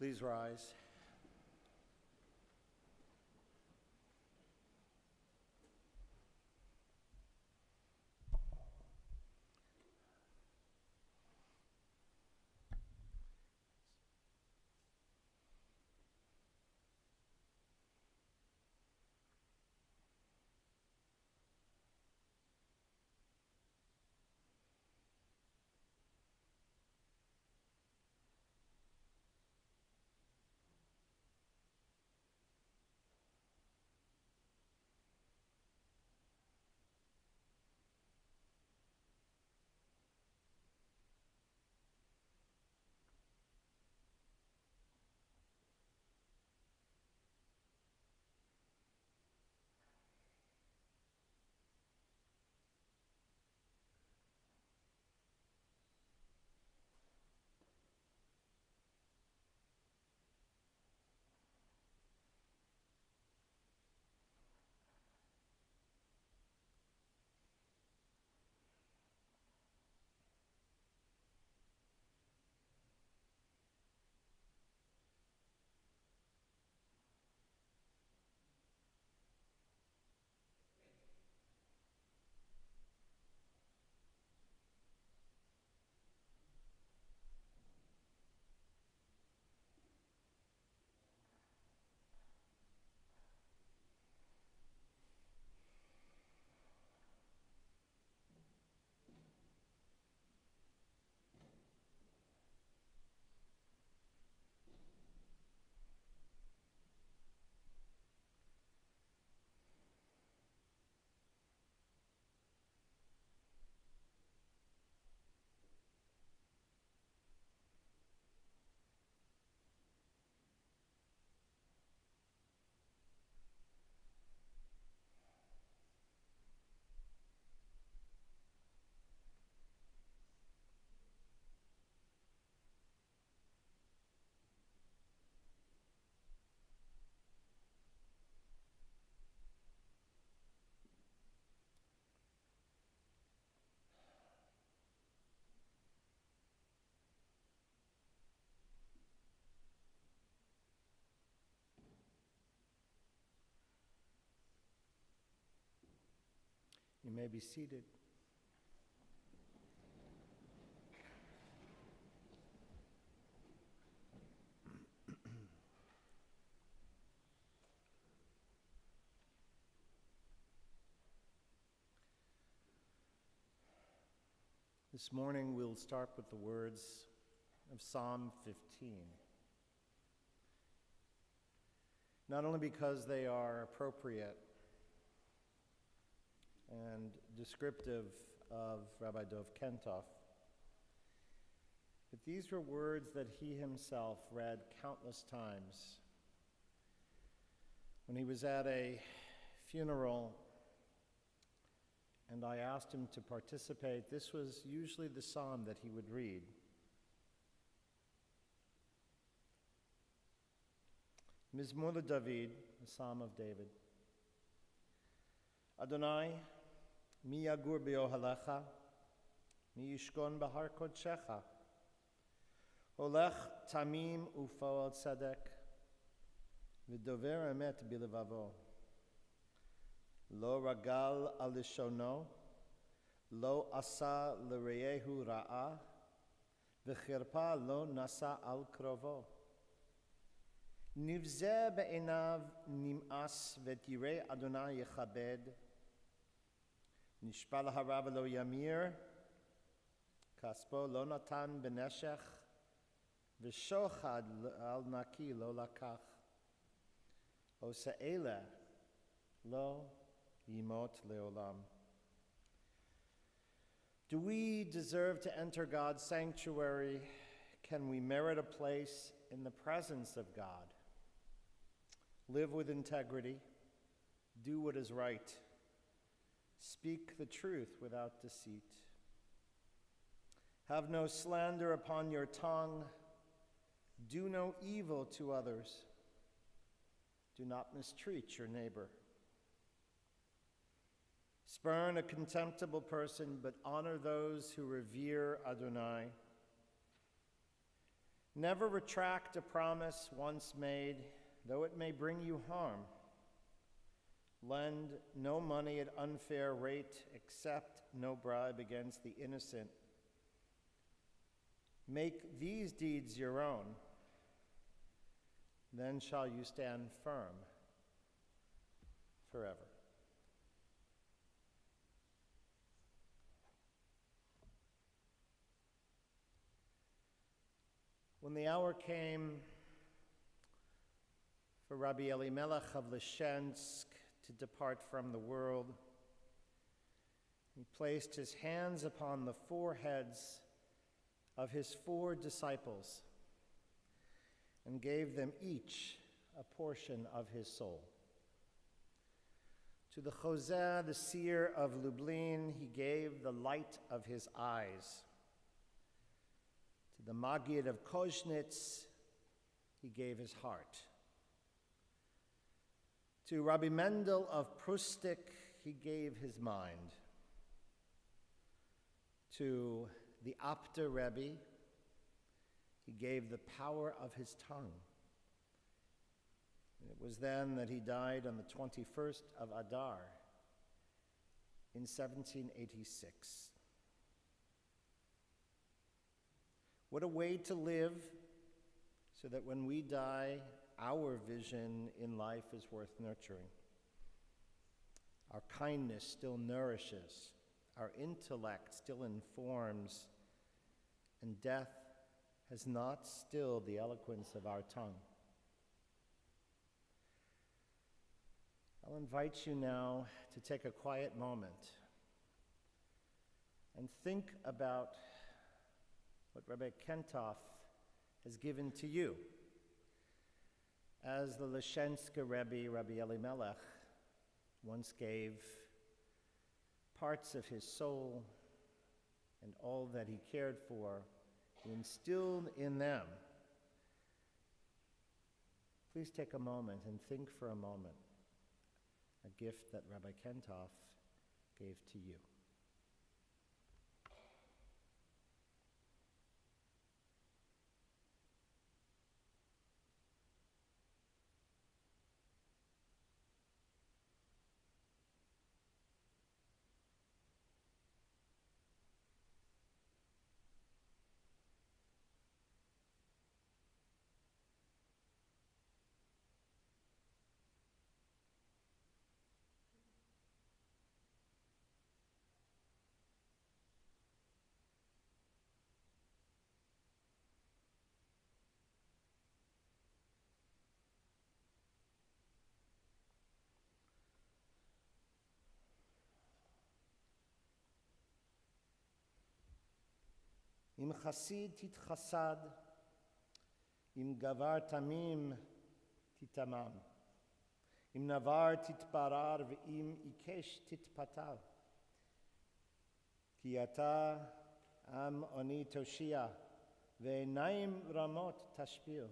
Please rise. You may be seated. This morning we'll start with the words of Psalm 15. Not only because they are appropriate and descriptive of Rabbi Dov Kentof, but these were words that he himself read countless times. When he was at a funeral and I asked him to participate, this was usually the psalm that he would read. Mizmor David, the Psalm of David. Adonai, mi yagur be'ohalecha, mi yishkon bahar kodshecha, holech tamim ufoel tzedek, v'dover emet bilevavo, lo ragal al lishono, lo asa l'reyehu ra'a, v'chirpa lo nasa al krovo. Nivzeh be'enav nim'as v'tirei Adonai yechabed, nishpa laharav lo yamir, kaspo lo natan b'neshech, v'shochad al naki lo lakach, osa'ele lo yimot leolam. Do we deserve to enter God's sanctuary? Can we merit a place in the presence of God? Live with integrity, do what is right, speak the truth without deceit. Have no slander upon your tongue, do no evil to others, do not mistreat your neighbor. Spurn a contemptible person, but honor those who revere Adonai. Never retract a promise once made, though it may bring you harm. Lend no money at unfair rate, accept no bribe against the innocent. Make these deeds your own, then shall you stand firm forever. When the hour came for Rabbi Elimelech of Lishensk to depart from the world, he placed his hands upon the foreheads of his 4 disciples and gave them each a portion of his soul. To the Chozeh, the seer of Lublin, he gave the light of his eyes. To the Maggid of Koznitz, he gave his heart. To Rabbi Mendel of Prustik, he gave his mind. To the Apter Rebbe, he gave the power of his tongue. And it was then that he died on the 21st of Adar in 1786. What a way to live so that when we die, our vision in life is worth nurturing. Our kindness still nourishes, our intellect still informs, and death has not stilled the eloquence of our tongue. I'll invite you now to take a quiet moment and think about what Rabbi Kentof has given to you. As the Lishenska Rebbe, Rabbi Elimelech, once gave parts of his soul and all that he cared for, he instilled in them. Please take a moment and think for a moment a gift that Rabbi Kentof gave to you. Im chasid titchasad, im gavar tamim titamam, im navar titbarar ve'im ikesh titpatal. Ki ata am oni toshia, ve'naim ramot tashpil.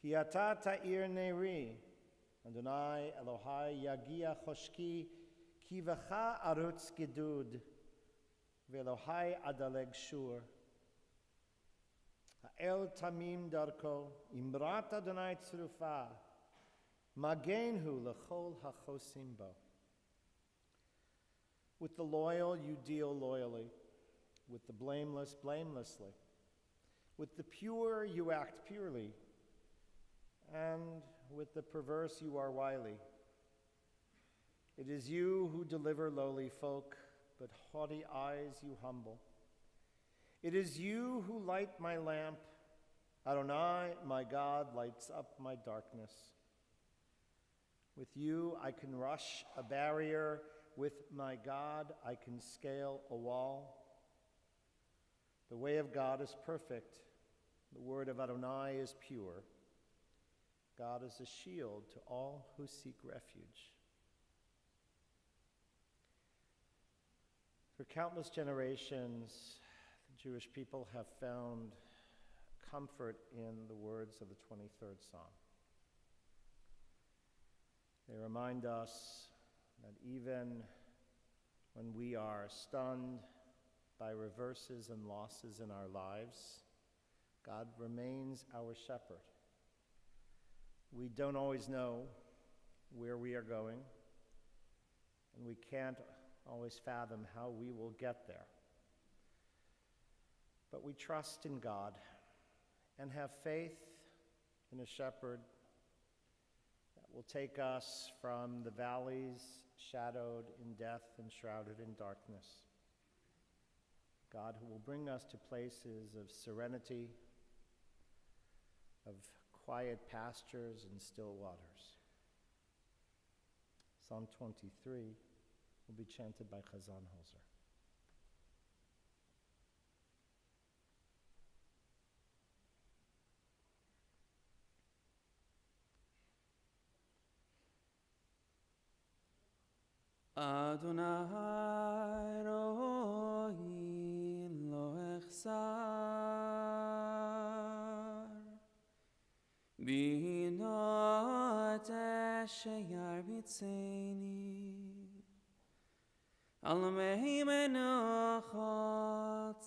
Ki ata ta'ir neri, Adonai Elohai yagia choshki, ki v'cha arutz gedud, Velohai adaleg shur. Ha'el tamim darko, imrat Adonai tzrufa, magenhu lechol hachosim bo. With the loyal you deal loyally, with the blameless blamelessly, with the pure you act purely, and with the perverse you are wily. It is you who deliver lowly folk, but haughty eyes you humble. It is you who light my lamp. Adonai, my God, lights up my darkness. With you I can rush a barrier. With my God I can scale a wall. The way of God is perfect. The word of Adonai is pure. God is a shield to all who seek refuge. For countless generations, the Jewish people have found comfort in the words of the 23rd Psalm. They remind us that even when we are stunned by reverses and losses in our lives, God remains our shepherd. We don't always know where we are going, and we can't always fathom how we will get there. But we trust in God and have faith in a shepherd that will take us from the valleys shadowed in death and shrouded in darkness. God who will bring us to places of serenity, of quiet pastures and still waters. Psalm 23 will be chanted by Chazan Holzer. Adonai roi lo echsar binot sheyar bitzeni al mehi menochot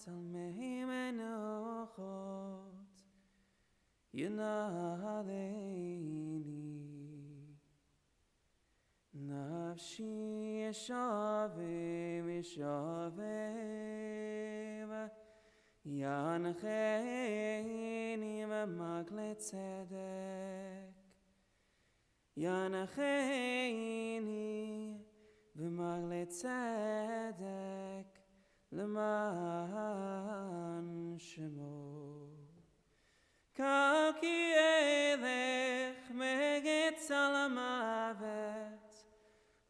yinaleini Nafshi yashaveh Yanacheni v'magle tzedek Yanacheni v'magle tzedek L'man shemo Kal ki elech megetz al hamavet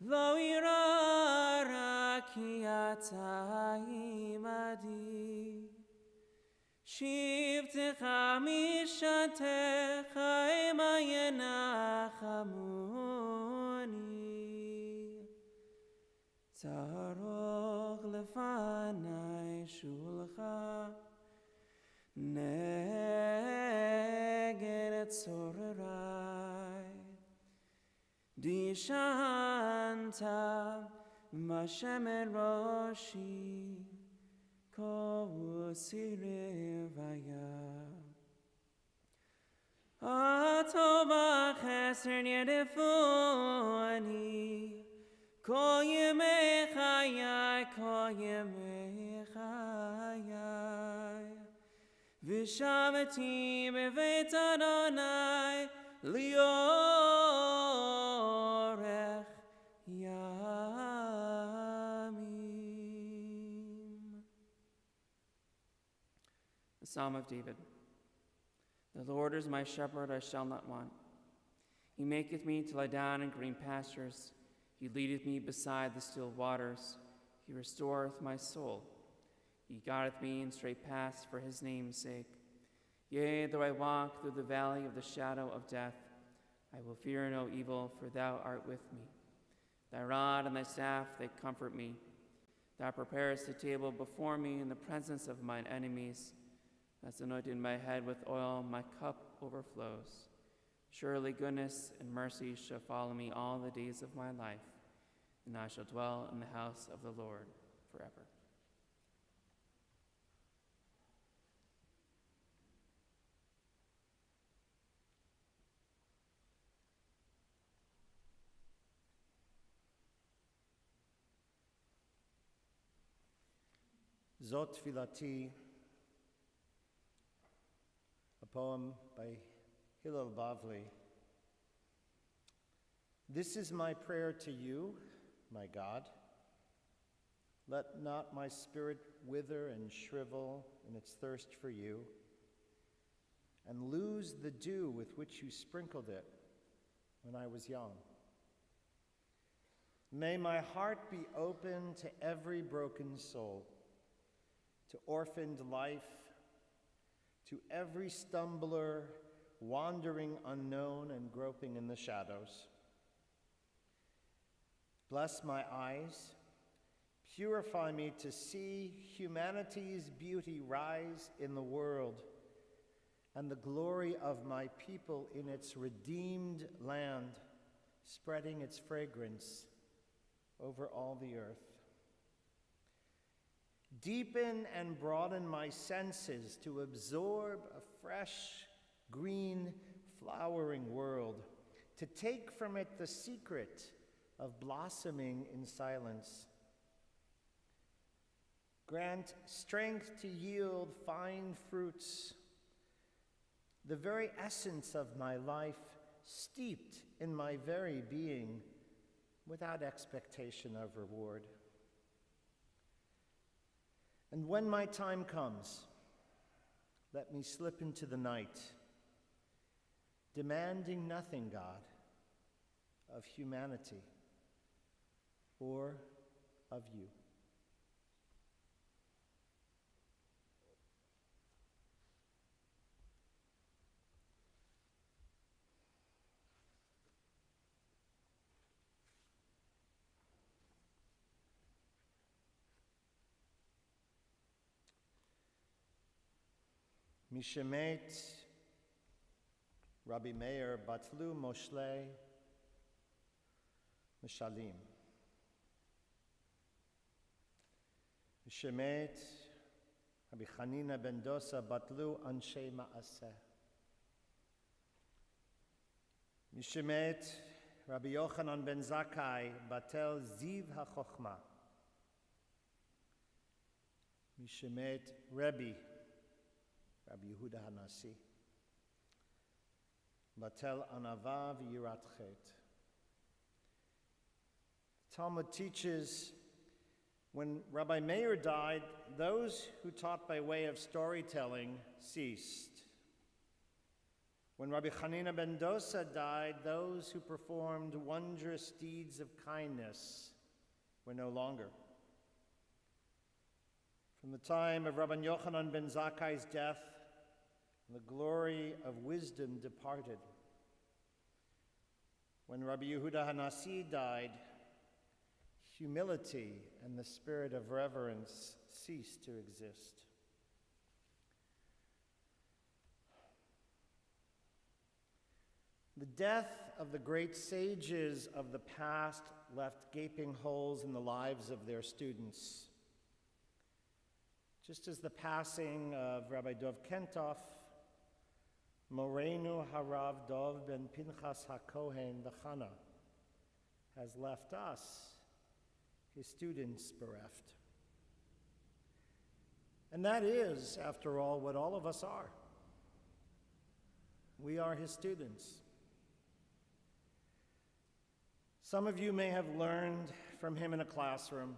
Lo ira ki ata imadi Shivtecha mishatecha ema yenachamuni Taroch lefanai shulcha Neged et tzorerai Dishanta Mashem Roshi Ko Sirivaya Atova Cheser Yedefoni Ko Yemechayai Ko Yemechayai Vishavati Bevet Adonai Liorech Yamim. The Psalm of David. The Lord is my shepherd, I shall not want. He maketh me to lie down in green pastures. He leadeth me beside the still waters. He restoreth my soul. He guideth me in straight paths for his name's sake. Yea, though I walk through the valley of the shadow of death, I will fear no evil, for thou art with me. Thy rod and thy staff, they comfort me. Thou preparest a table before me in the presence of mine enemies. Thou anointest my head with oil, my cup overflows. Surely goodness and mercy shall follow me all the days of my life, and I shall dwell in the house of the Lord forever. Zot Tfilati, a poem by Hillel Bavli. This is my prayer to you, my God. Let not my spirit wither and shrivel in its thirst for you, and lose the dew with which you sprinkled it when I was young. May my heart be open to every broken soul, to orphaned life, to every stumbler, wandering unknown and groping in the shadows. Bless my eyes, purify me to see humanity's beauty rise in the world and the glory of my people in its redeemed land, spreading its fragrance over all the earth. Deepen and broaden my senses to absorb a fresh, green, flowering world, to take from it the secret of blossoming in silence. Grant strength to yield fine fruits, the very essence of my life, steeped in my very being, without expectation of reward. And when my time comes, let me slip into the night, demanding nothing, God, of humanity or of you. Mishemet Rabbi Meir Batlu Moshle Mishalim. Mishemet Rabbi Chanina ben Dosa Batlu Anshe Ma'aseh. Mishemet Rabbi Yochanan ben Zakkai Batel Ziv HaChochma. Mishemet Rebbe Rabbi Yehuda Hanasi. Batel Anava v'yirat chet. The Talmud teaches when Rabbi Meir died, those who taught by way of storytelling ceased. When Rabbi Chanina ben Dosa died, those who performed wondrous deeds of kindness were no longer. From the time of Rabbi Yochanan ben Zakkai's death, the glory of wisdom departed. When Rabbi Yehuda Hanasi died, humility and the spirit of reverence ceased to exist. The death of the great sages of the past left gaping holes in the lives of their students. Just as the passing of Rabbi Dov Kentof, Morenu Harav Dov ben Pinchas HaKohen L'Chana, has left us, his students, bereft. And that is, after all, what all of us are. We are his students. Some of you may have learned from him in a classroom,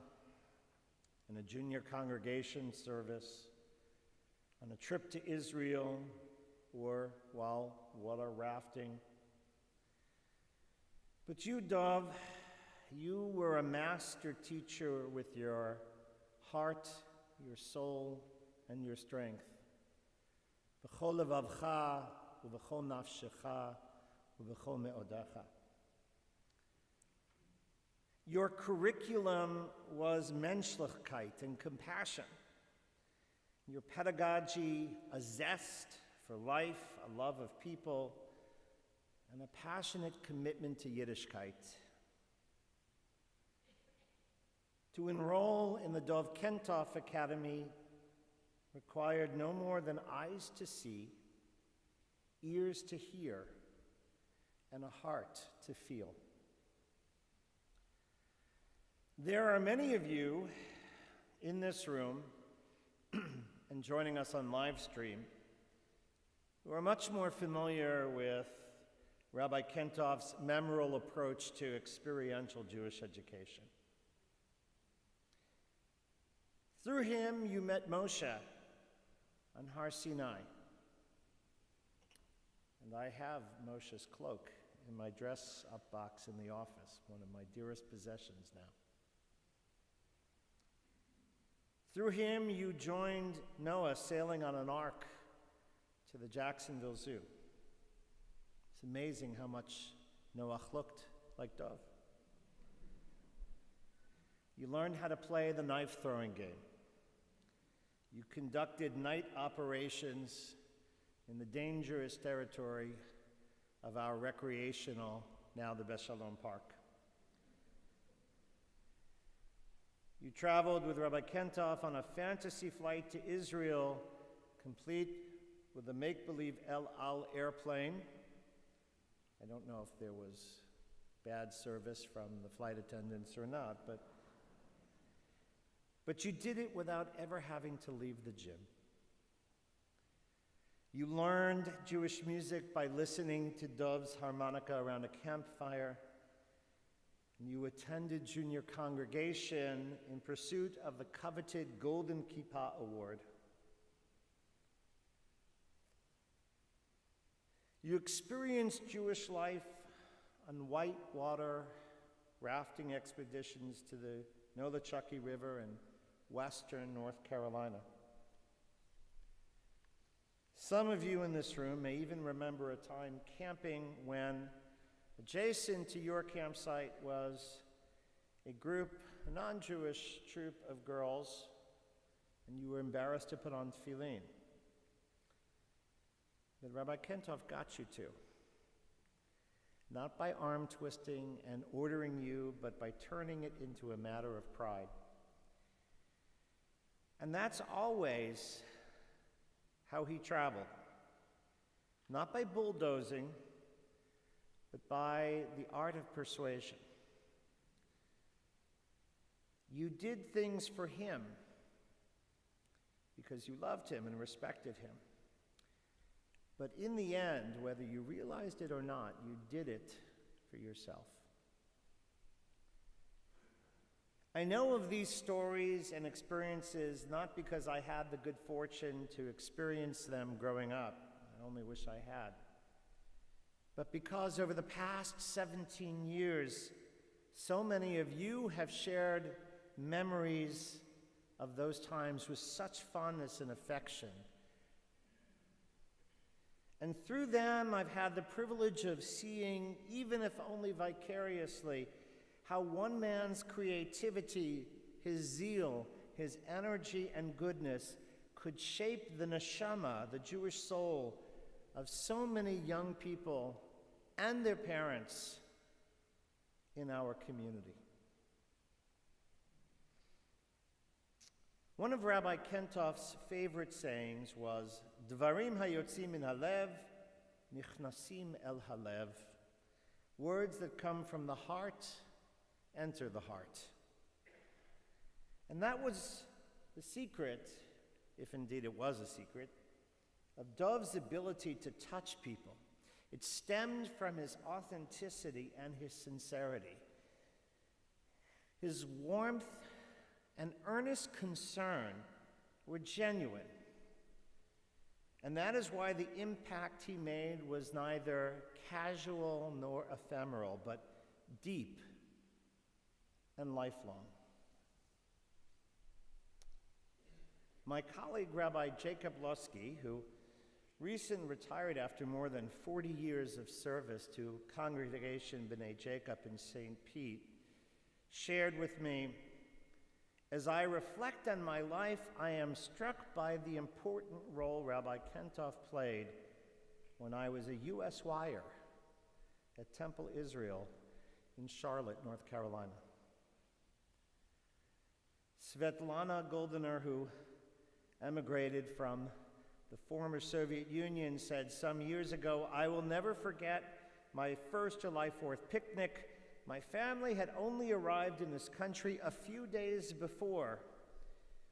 in a junior congregation service, on a trip to Israel, or while water rafting. But you, Dov, you were a master teacher with your heart, your soul, and your strength. V'chol levavcha, u'v'chol nafshecha, u'v'chol me'odecha. Your curriculum was menschlichkeit and compassion. Your pedagogy, a zest for life, a love of people, and a passionate commitment to Yiddishkeit. To enroll in the Dov Kentof Academy required no more than eyes to see, ears to hear, and a heart to feel. There are many of you in this room and joining us on live stream who are much more familiar with Rabbi Kentof's memorable approach to experiential Jewish education. Through him, you met Moshe on Har Sinai. And I have Moshe's cloak in my dress-up box in the office, one of my dearest possessions now. Through him, you joined Noah sailing on an ark to the Jacksonville Zoo. It's amazing how much Noah looked like Dov. You learned how to play the knife-throwing game. You conducted night operations in the dangerous territory of our recreational, now the Beth Shalom Park. You traveled with Rabbi Kentof on a fantasy flight to Israel, complete with a make-believe El Al airplane. I don't know if there was bad service from the flight attendants or not, but you did it without ever having to leave the gym. You learned Jewish music by listening to Dov's harmonica around a campfire. And you attended junior congregation in pursuit of the coveted Golden Kippah Award. You experienced Jewish life on whitewater rafting expeditions to the Nolichucky River in western North Carolina. Some of you in this room may even remember a time camping when adjacent to your campsite was a non-Jewish troop of girls, and you were embarrassed to put on tefillin. But Rabbi Kentof got you to. Not by arm twisting and ordering you, but by turning it into a matter of pride. And that's always how he traveled. Not by bulldozing, but by the art of persuasion. You did things for him because you loved him and respected him. But in the end, whether you realized it or not, you did it for yourself. I know of these stories and experiences not because I had the good fortune to experience them growing up. I only wish I had. But because over the past 17 years, so many of you have shared memories of those times with such fondness and affection. And through them, I've had the privilege of seeing, even if only vicariously, how one man's creativity, his zeal, his energy and goodness could shape the neshama, the Jewish soul, of so many young people and their parents in our community. One of Rabbi Kentof's favorite sayings was, Dvarim hayotzim min halev, nichnasim el halev. Words that come from the heart enter the heart. And that was the secret, if indeed it was a secret, of Dov's ability to touch people. It stemmed from his authenticity and his sincerity. His warmth and earnest concern were genuine. And that is why the impact he made was neither casual nor ephemeral, but deep and lifelong. My colleague, Rabbi Jacob Lusky, who recently retired after more than 40 years of service to Congregation B'nai Jacob in St. Pete, shared with me, as I reflect on my life, I am struck by the important role Rabbi Kentof played when I was a U.S. wire at Temple Israel in Charlotte, North Carolina. Svetlana Goldiner, who emigrated from the former Soviet Union, said some years ago, I will never forget my first July 4th picnic. My family had only arrived in this country a few days before.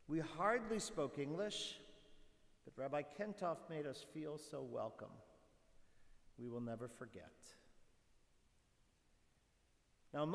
We hardly spoke English, but Rabbi Kentof made us feel so welcome. We will never forget. Now,